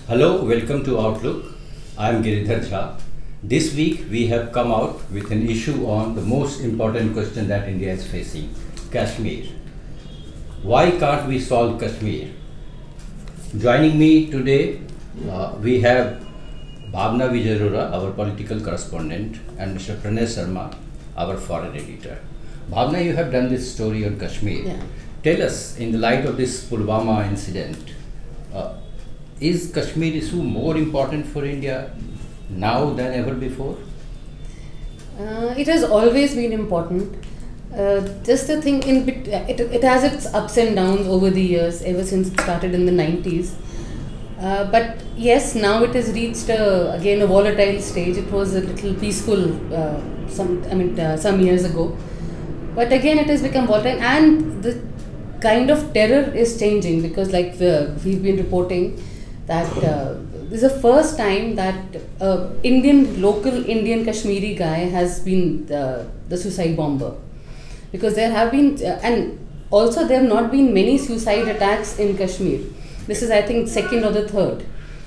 Hello, welcome to Outlook. I am Giridhar Jha. This week we have come out with an issue on the most important question that India is facing, Kashmir. Why can't we solve Kashmir? Joining me today, we have Bhavna Vijayarora, our political correspondent, and Mr. Pranay Sharma, our foreign editor. Bhavna, you have done this story on Kashmir. Yeah. Tell us, in the light of this Pulwama incident, is Kashmir issue more important for India now than ever before? It has always been important. Just the thing, it has its ups and downs over the years, ever since it started in the 90s. But yes, now it has reached again a volatile stage. It was a little peaceful some years ago, but again it has become volatile, and the kind of terror is changing because, like we've been reporting, that this is the first time that local Indian Kashmiri guy has been the suicide bomber. Because there have been, and also there have not been many suicide attacks in Kashmir. This is, I think, second or the third.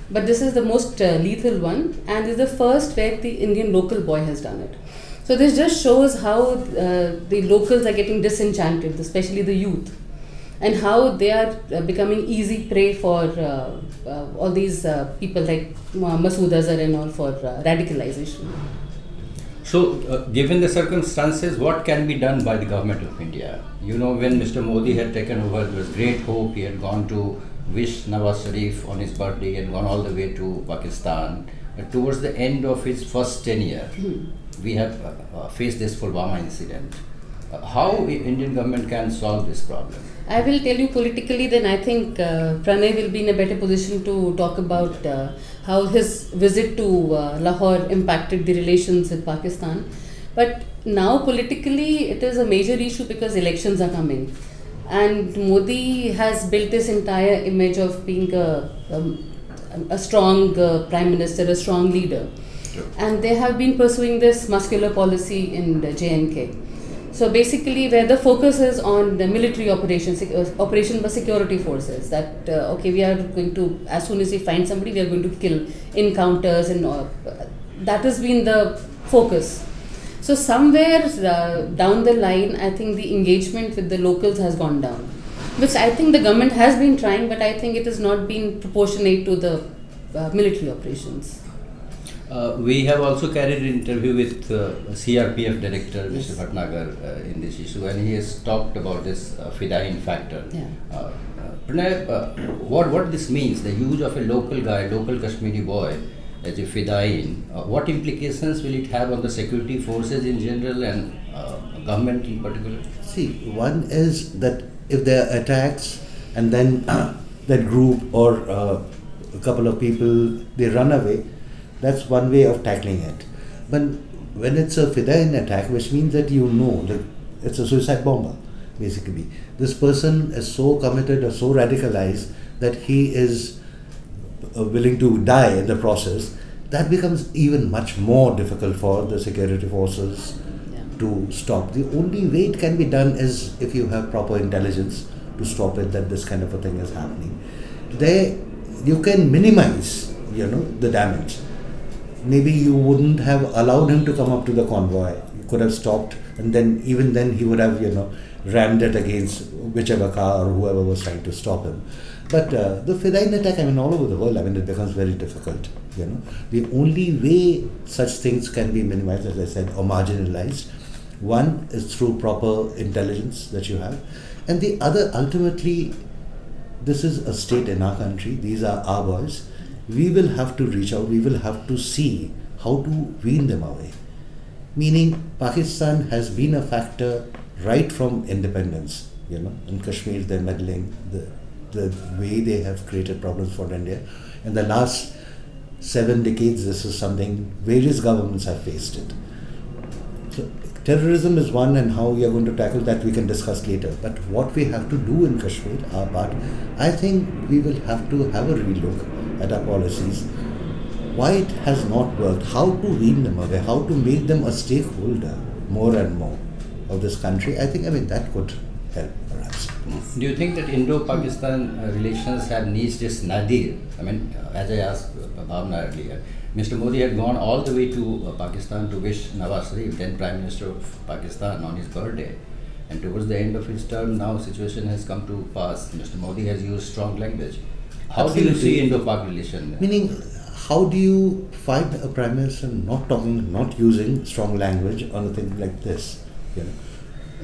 But this is the most lethal one, and this is the first where the Indian local boy has done it. So this just shows how the locals are getting disenchanted, especially the youth, and how they are becoming easy prey for all these people like Masood Azhar and all for radicalization. So, given the circumstances, what can be done by the government of India? You know, when Mr. Modi had taken over, there was great hope. He had gone to wish Nawaz Sharif on his birthday and gone all the way to Pakistan. But towards the end of his first tenure, we have faced this Pulwama incident. How Indian government can solve this problem? I will tell you politically, then I think Pranay will be in a better position to talk about how his visit to Lahore impacted the relations with Pakistan. But now politically it is a major issue because elections are coming. And Modi has built this entire image of being a strong prime minister, a strong leader. Sure. And they have been pursuing this muscular policy in the J&K. So basically, where the focus is on the military operations, operation by security forces, that okay, we are going to, as soon as we find somebody, we are going to kill, encounters, and that has been the focus. So somewhere down the line, I think the engagement with the locals has gone down, which I think the government has been trying, but I think it has not been proportionate to the military operations. We have also carried an interview with CRPF director, Yes. Mr. Bhatnagar, in this issue, and he has talked about this Fidain factor. Yeah. Pranay, what this means, the use of a local guy, local Kashmiri boy as a Fidain, what implications will it have on the security forces in general and government in particular? See, one is that if there are attacks and then that group or a couple of people, they run away, that's one way of tackling it. But when it's a Fidain attack, which means that you know that it's a suicide bomber, basically. This person is so committed or so radicalized that he is willing to die in the process. That becomes even much more difficult for the security forces to stop. The only way it can be done is if you have proper intelligence to stop it, that this kind of a thing is happening. There, you can minimize, the damage. Maybe you wouldn't have allowed him to come up to the convoy. You could have stopped, and then even then he would have, rammed it against whichever car or whoever was trying to stop him. But the Fidain attack, all over the world, it becomes very difficult. The only way such things can be minimized, as I said, or marginalized, one is through proper intelligence that you have, and the other, ultimately, this is a state in our country. These are our boys. We will have to reach out, we will have to see how to wean them away. Meaning, Pakistan has been a factor right from independence. In Kashmir they're meddling, the way they have created problems for India. In the last 7 decades, this is something various governments have faced it. So, terrorism is one, and how we are going to tackle that we can discuss later. But what we have to do in Kashmir, our part, I think we will have to have a relook at our policies, why it has not worked, how to wean them away, how to make them a stakeholder more and more of this country. I think that could help perhaps. Do you think that Indo-Pakistan relations have reached its nadir? I mean, as I asked Bhavna earlier, Mr. Modi had gone all the way to Pakistan to wish Nawaz Sharif, then Prime Minister of Pakistan, on his birthday. And towards the end of his term, now situation has come to pass. Mr. Modi has used strong language. How do you see Indo-Pak relation? Meaning, how do you find a prime minister not talking, not using strong language on a thing like this? You know,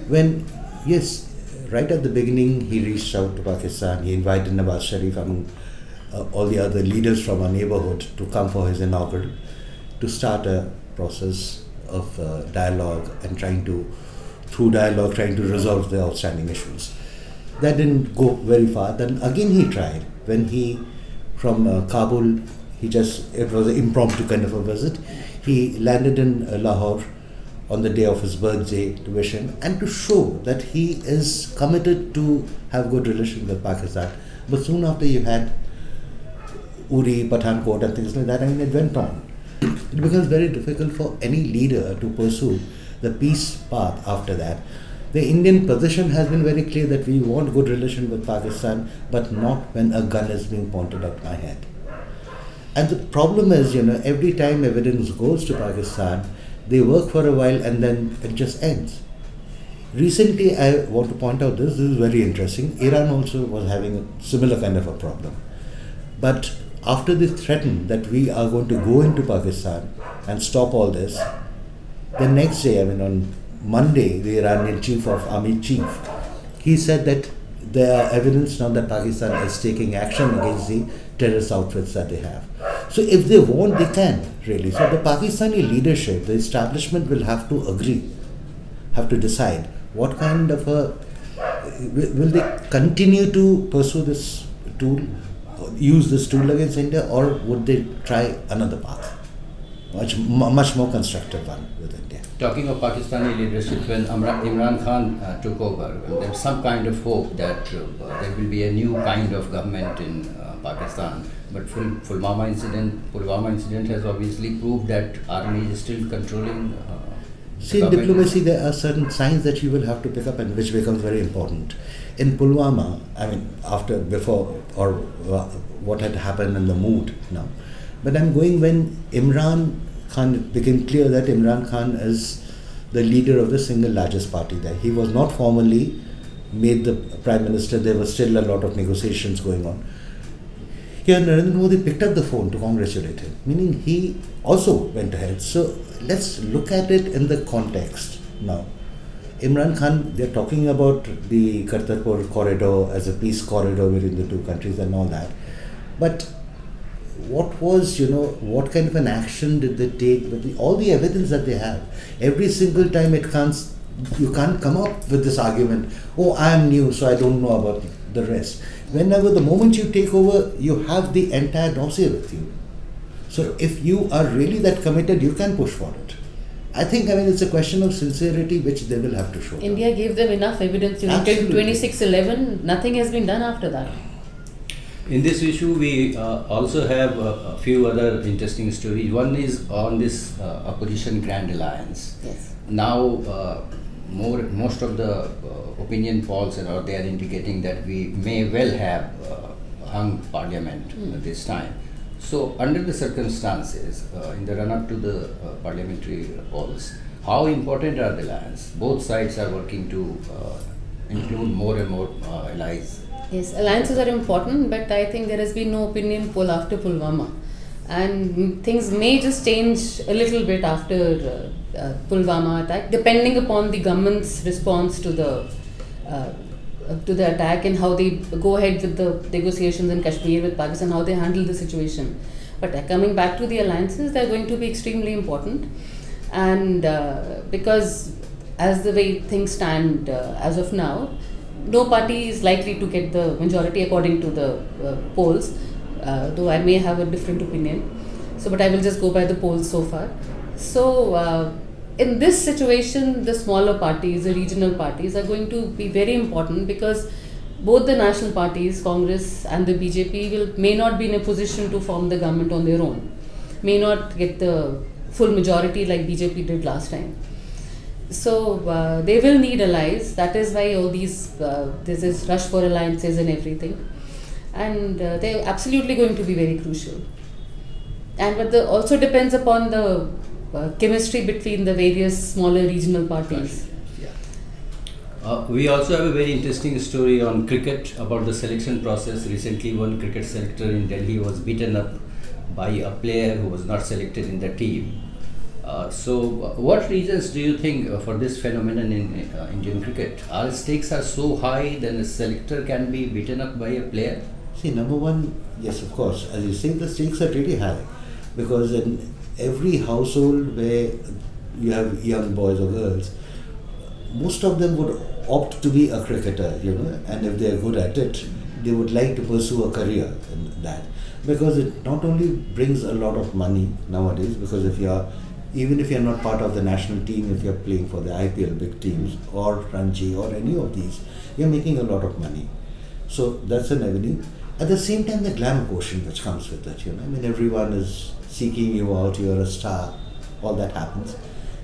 when yes, right at the beginning he reached out to Pakistan. He invited Nawaz Sharif among all the other leaders from our neighborhood to come for his inaugural, to start a process of dialogue and through dialogue, trying to resolve the outstanding issues. That didn't go very far. Then again he tried. When he, from Kabul, it was an impromptu kind of a visit. He landed in Lahore on the day of his birthday to wish him and to show that he is committed to have good relations with Pakistan. But soon after you had Uri, Pathankot and things like that, I mean, it went on. It becomes very difficult for any leader to pursue the peace path after that. The Indian position has been very clear that we want good relations with Pakistan, but not when a gun is being pointed at my head. And the problem is, every time evidence goes to Pakistan, they work for a while and then it just ends. Recently, I want to point out this is very interesting. Iran also was having a similar kind of a problem. But after they threatened that we are going to go into Pakistan and stop all this, the next day, on Monday, the Iranian chief of army chief, he said that there are evidence now that Pakistan is taking action against the terrorist outfits that they have. So if they want, they can, really. So the Pakistani leadership, the establishment will have to agree, have to decide what kind of will they continue to pursue this tool, use this tool against India, or would they try another path? Much more constructive one with India. Talking of Pakistani leadership, when Imran Khan took over, there was some kind of hope that there will be a new kind of government in Pakistan. But Pulwama incident has obviously proved that army is still controlling. See, in diplomacy, there are certain signs that you will have to pick up, and which becomes very important. In Pulwama, what had happened in the mood now. But I'm going when Imran Khan, it became clear that Imran Khan is the leader of the single largest party there. He was not formally made the prime minister. There was still a lot of negotiations going on. Here, Narendra Modi picked up the phone to congratulate him, meaning he also went ahead. So let's look at it in the context now. Imran Khan, they're talking about the Kartarpur corridor as a peace corridor between the two countries and all that. But what was, what kind of an action did they take with all the evidence that they have? Every single time you can't come up with this argument, oh, I am new, so I don't know about the rest. Whenever, the moment you take over, you have the entire dossier with you. So if you are really that committed, you can push for it. I think, it's a question of sincerity which they will have to show. India gave them enough evidence till 26/11. Nothing has been done after that. In this issue, we also have a few other interesting stories. One is on this opposition Grand Alliance. Yes. Now, most of the opinion polls are out there indicating that we may well have hung parliament this time. So, under the circumstances, in the run-up to the parliamentary polls, how important are the alliance? Both sides are working to include more and more allies. Yes, alliances are important, but I think there has been no opinion poll after Pulwama. And things may just change a little bit after Pulwama attack, depending upon the government's response to the attack and how they go ahead with the negotiations in Kashmir with Pakistan, how they handle the situation. But coming back to the alliances, they are going to be extremely important. And because as the way things stand as of now, no party is likely to get the majority according to the polls, though I may have a different opinion. But I will just go by the polls so far. So in this situation, the smaller parties, the regional parties are going to be very important, because both the national parties, Congress and the BJP, may not be in a position to form the government on their own, may not get the full majority like BJP did last time. So they will need allies. That is why all these this is rush for alliances and everything, and they're absolutely going to be very crucial. And but the also depends upon the chemistry between the various smaller regional parties. We also have a very interesting story on cricket about the selection process. Recently, one cricket selector in Delhi was beaten up by a player who was not selected in the team. What reasons do you think for this phenomenon in Indian cricket? Our stakes are so high that a selector can be beaten up by a player? See, number one, yes, of course. As you say, the stakes are really high because in every household where you have young boys or girls, most of them would opt to be a cricketer, and if they are good at it, they would like to pursue a career in that because it not only brings a lot of money nowadays. Because even if you're not part of the national team, if you're playing for the IPL big teams or Ranji or any of these, you're making a lot of money. So that's an avenue. At the same time, the glamour quotient which comes with it, everyone is seeking you out, you're a star, all that happens.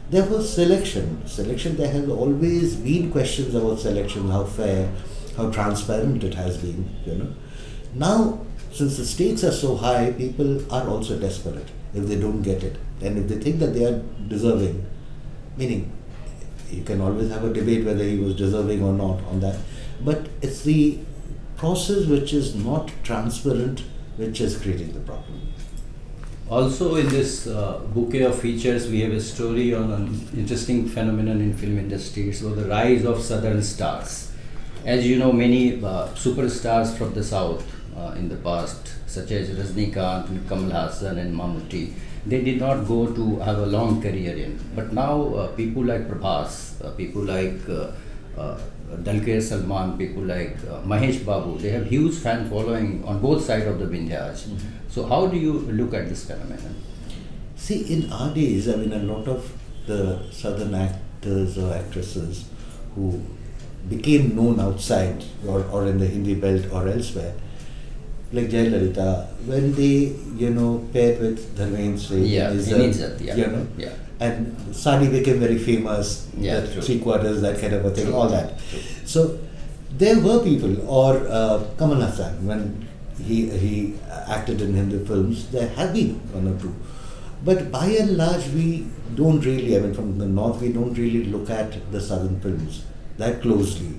Therefore, selection, there has always been questions about selection, how fair, how transparent it has been, Now, since the stakes are so high, people are also desperate if they don't get it. And if they think that they are deserving, meaning you can always have a debate whether he was deserving or not on that, but it's the process which is not transparent which is creating the problem. Also, in this bouquet of features, we have a story on an interesting phenomenon in film industry. So, the rise of southern stars. As you know, many superstars from the south in the past, such as Rajnikant, Kamal Hassan and Mammootty, they did not go to have a long career in. But now people like Prabhas, people like Dulquer Salman, people like Mahesh Babu, they have huge fan following on both sides of the Vindhyas. So how do you look at this phenomenon? See, in our days, a lot of the southern actors or actresses who became known outside or in the Hindi belt or elsewhere, like Jayalalitha, when they, paired with Dharmendra Singh, and Sadi became very famous, three-quarters, that kind of a thing, all that. So there were people, or Kamal Hassan, when he acted in Hindi films, there have been one or two. But by and large, we don't really, from the north, we don't really look at the southern films that closely,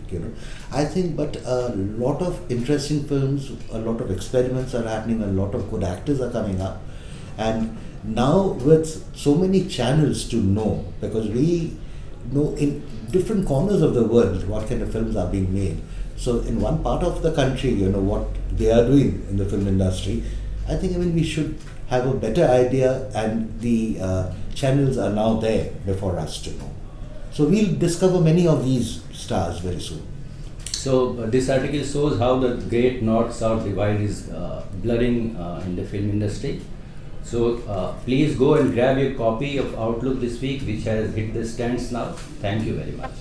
I think, but a lot of interesting films, a lot of experiments are happening, a lot of good actors are coming up. And now with so many channels to know, because we know in different corners of the world what kind of films are being made. So in one part of the country, what they are doing in the film industry, I think we should have a better idea, and the channels are now there before us to know. So we'll discover many of these stars very soon. So this article shows how the great north-south divide is blurring in the film industry. So please go and grab your copy of Outlook this week, which has hit the stands now. Thank you very much.